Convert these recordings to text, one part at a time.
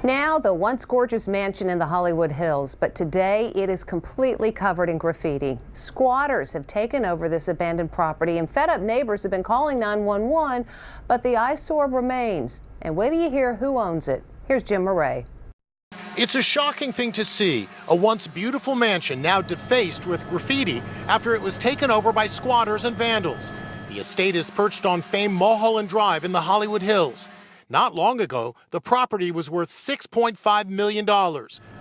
Now, the once gorgeous mansion in the Hollywood Hills, but today it is completely covered in graffiti. Squatters have taken over this abandoned property, and fed up neighbors have been calling 911, but the eyesore remains. And wait till you hear who owns it. Here's Jim Murray. It's a shocking thing to see, a once beautiful mansion now defaced with graffiti after it was taken over by squatters and vandals. The estate is perched on famed Mulholland Drive in the Hollywood Hills. Not long ago, the property was worth $6.5 million.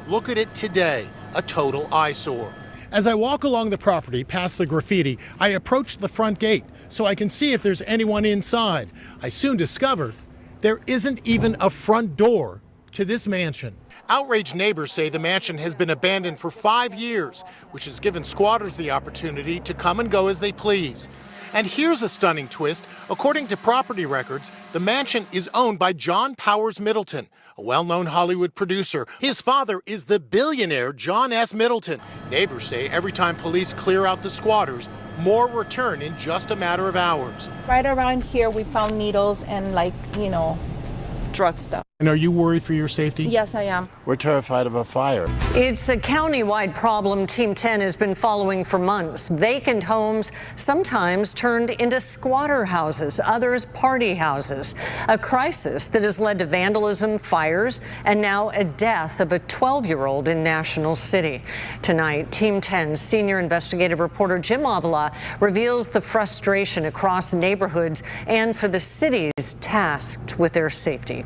Look at it today, a total eyesore. As I walk along the property past the graffiti, I approach the front gate so I can see if there's anyone inside. I soon discover there isn't even a front door to this mansion. Outraged neighbors say the mansion has been abandoned for 5 years, which has given squatters the opportunity to come and go as they please. And here's a stunning twist. According to property records, the mansion is owned by John Powers Middleton, a well-known Hollywood producer. His father is the billionaire John S. Middleton. Neighbors say every time police clear out the squatters, more return in just a matter of hours. Right around here, we found needles and drug stuff. And are you worried for your safety? Yes, I am. We're terrified of a fire. It's a county-wide problem Team 10 has been following for months. Vacant homes sometimes turned into squatter houses, others party houses. A crisis that has led to vandalism, fires, and now a death of a 12-year-old in National City. Tonight, Team 10 senior investigative reporter Jim Avila reveals the frustration across neighborhoods and for the cities tasked with their safety.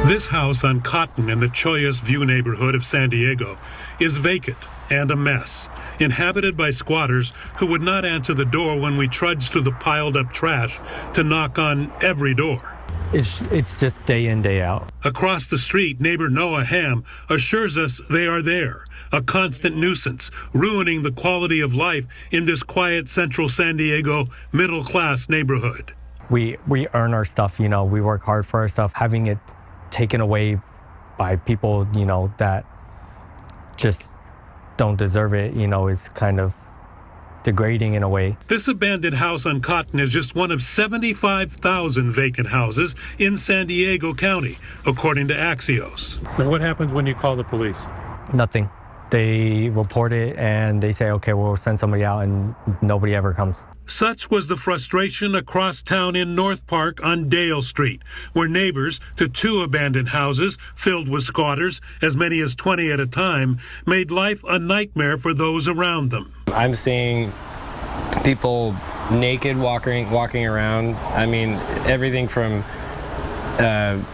This house on Cotton in the Choyas View neighborhood of San Diego is vacant and a mess, inhabited by squatters who would not answer the door when we trudged through the piled-up trash to knock on every door. It's just day in, day out. Across the street, neighbor Noah Ham assures us they are there, a constant nuisance, ruining the quality of life in this quiet central San Diego middle-class neighborhood. We earn our stuff, we work hard for our stuff. Having it taken away by people, that just don't deserve it, is kind of degrading in a way. This abandoned house on Cotton is just one of 75,000 vacant houses in San Diego County, according to Axios. And what happens when you call the police? Nothing. They report it and they say, okay, we'll send somebody out, and nobody ever comes. Such was the frustration across town in North Park on Dale Street, where neighbors to 2 abandoned houses filled with squatters, as many as 20 at a time, made life a nightmare for those around them. I'm seeing people naked walking around. I mean, everything from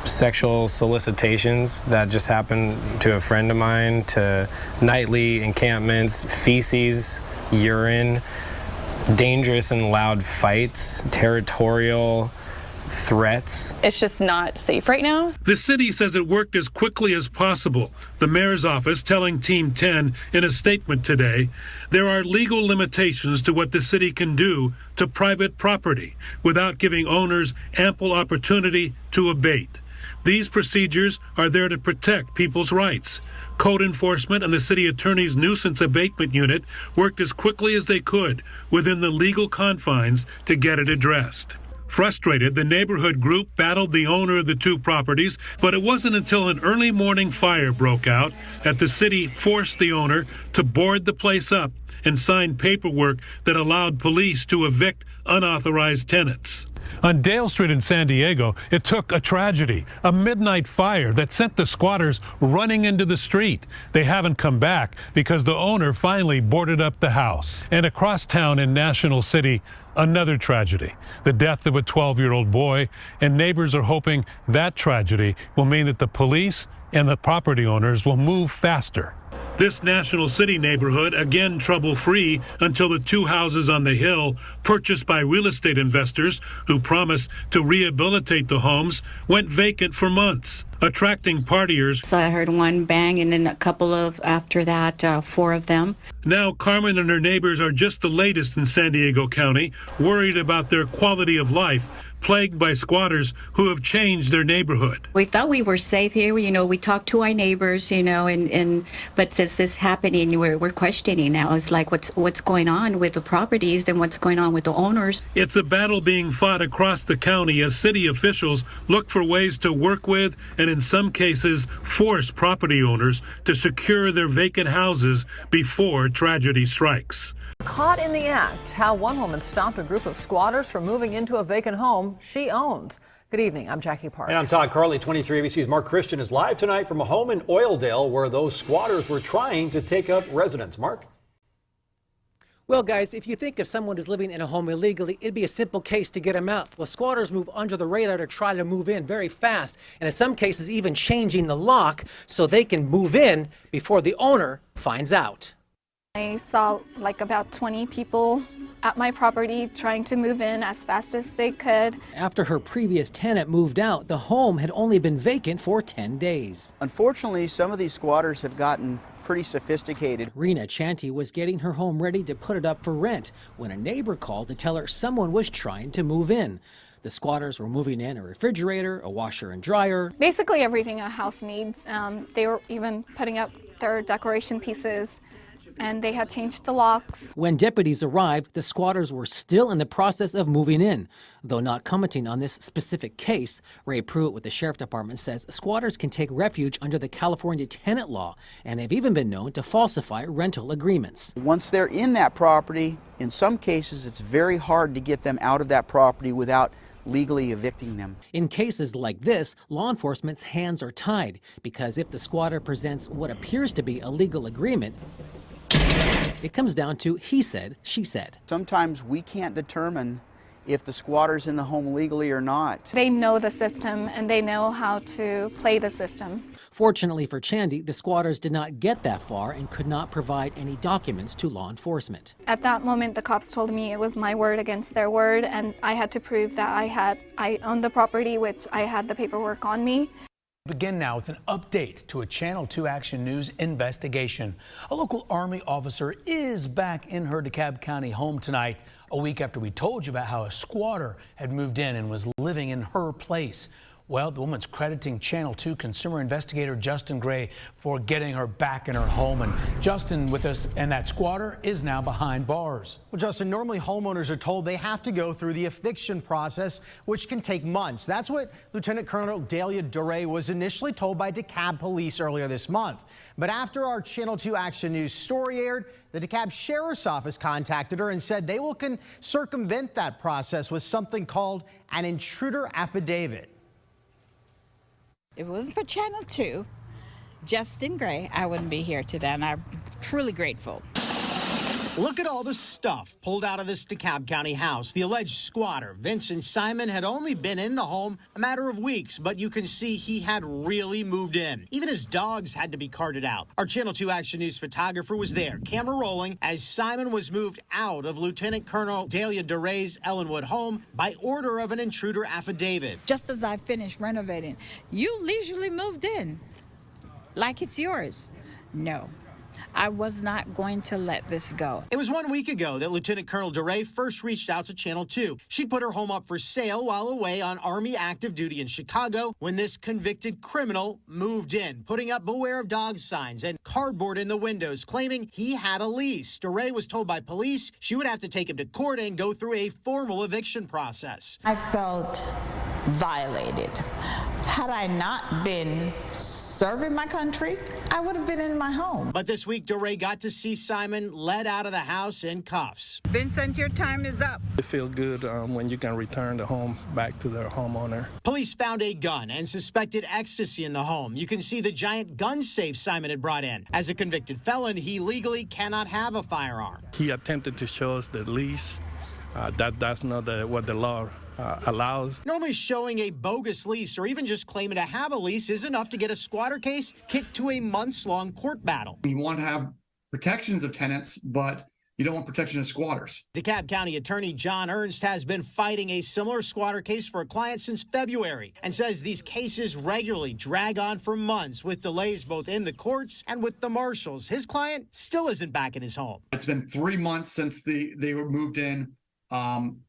sexual solicitations that just happened to a friend of mine, to nightly encampments, feces, urine, dangerous and loud fights, territorial threats. It's just not safe right now. The city says it worked as quickly as possible. The mayor's office telling Team 10 in a statement today, there are legal limitations to what the city can do to private property without giving owners ample opportunity to abate. These procedures are there to protect people's rights. Code enforcement and the city attorney's nuisance abatement unit worked as quickly as they could within the legal confines to get it addressed. Frustrated, the neighborhood group battled the owner of the 2 properties, but it wasn't until an early morning fire broke out that the city forced the owner to board the place up and sign paperwork that allowed police to evict unauthorized tenants. On Dale Street in San Diego, it took a tragedy, a midnight fire that sent the squatters running into the street. They haven't come back because the owner finally boarded up the house. And across town in National City, another tragedy, the death of a 12-year-old boy, and neighbors are hoping that tragedy will mean that the police and the property owners will move faster. This National City neighborhood, again trouble-free until the 2 houses on the hill, purchased by real estate investors who promised to rehabilitate the homes, went vacant for months, attracting partiers. So I heard one bang, and then a couple of, after that, 4 of them. Now Carmen and her neighbors are just the latest in San Diego County, worried about their quality of life, plagued by squatters who have changed their neighborhood. We thought we were safe here. We talked to our neighbors, but since this happening, we're questioning now. It's like what's going on with the properties and what's going on with the owners. It's a battle being fought across the county as city officials look for ways to work with and in some cases force property owners to secure their vacant houses before tragedy strikes. Caught in the act, how one woman stopped a group of squatters from moving into a vacant home she owns. Good evening, I'm Jackie Parks. And I'm Todd Carley. 23 ABC's Mark Christian is live tonight from a home in Oildale where those squatters were trying to take up residence. Mark? Well, guys, if you think if someone is living in a home illegally, it'd be a simple case to get them out. Well, squatters move under the radar to try to move in very fast, and in some cases even changing the lock so they can move in before the owner finds out. I saw like about 20 people at my property trying to move in as fast as they could. After her previous tenant moved out, the home had only been vacant for 10 days. Unfortunately, some of these squatters have gotten pretty sophisticated. Rena Chanty was getting her home ready to put it up for rent when a neighbor called to tell her someone was trying to move in. The squatters were moving in a refrigerator, a washer and dryer. Basically everything a house needs. They were even putting up their decoration pieces, and they had changed the locks. When deputies arrived, the squatters were still in the process of moving in. Though not commenting on this specific case, Ray Pruitt with the Sheriff Department says squatters can take refuge under the California tenant law and have even been known to falsify rental agreements. Once they're in that property, in some cases it's very hard to get them out of that property without legally evicting them. In cases like this, law enforcement's hands are tied because if the squatter presents what appears to be a legal agreement, it comes down to he said, she said. Sometimes we can't determine if the squatter's in the home legally or not. They know the system and they know how to play the system. Fortunately for Chandy, the squatters did not get that far and could not provide any documents to law enforcement. At that moment, the cops told me it was my word against their word, and I had to prove that I owned the property, which I had the paperwork on me. Begin now with an update to a Channel 2 Action News investigation. A local Army officer is back in her DeKalb County home tonight, a week after we told you about how a squatter had moved in and was living in her place. Well, the woman's crediting Channel 2 consumer investigator Justin Gray for getting her back in her home. And Justin with us, and that squatter is now behind bars. Well, Justin, normally homeowners are told they have to go through the eviction process, which can take months. That's what Lieutenant Colonel Delia Duray was initially told by DeKalb police earlier this month. But after our Channel 2 Action News story aired, the DeKalb Sheriff's Office contacted her and said they will circumvent that process with something called an intruder affidavit. If it wasn't for Channel 2, Justin Gray, I wouldn't be here today, and I'm truly grateful. Look at all the stuff pulled out of this DeKalb County house. The alleged squatter, Vincent Simon, had only been in the home a matter of weeks, but you can see he had really moved in. Even his dogs had to be carted out. Our Channel 2 Action News photographer was there, camera rolling, as Simon was moved out of Lieutenant Colonel Delia Duray's Ellenwood home by order of an intruder affidavit. Just as I finished renovating, you leisurely moved in like it's yours. No. I was not going to let this go. It was 1 week ago that Lieutenant Colonel Duray first reached out to Channel 2. She'd put her home up for sale while away on Army active duty in Chicago when this convicted criminal moved in, putting up beware of dogs signs and cardboard in the windows, claiming he had a lease. Duray was told by police she would have to take him to court and go through a formal eviction process. I felt violated. Had I not been serving my country, I would have been in my home. But this week, Duray got to see Simon led out of the house in cuffs. Vincent, your time is up. It feels good when you can return the home back to their homeowner. Police found a gun and suspected ecstasy in the home. You can see the giant gun safe Simon had brought in. As a convicted felon, he legally cannot have a firearm. He attempted to show us the lease. That's not what the law allows. Normally showing a bogus lease or even just claiming to have a lease is enough to get a squatter case kicked to a months-long court battle. You want to have protections of tenants, but you don't want protection of squatters. DeKalb County Attorney John Ernst has been fighting a similar squatter case for a client since February and says these cases regularly drag on for months with delays both in the courts and with the marshals. His client still isn't back in his home. It's been 3 months since they were moved in.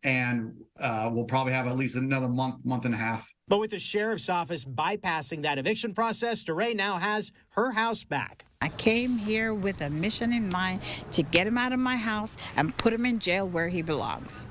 And we'll probably have at least another month and a half. But with the sheriff's office bypassing that eviction process, Duray now has her house back. I came here with a mission in mind to get him out of my house and put him in jail where he belongs.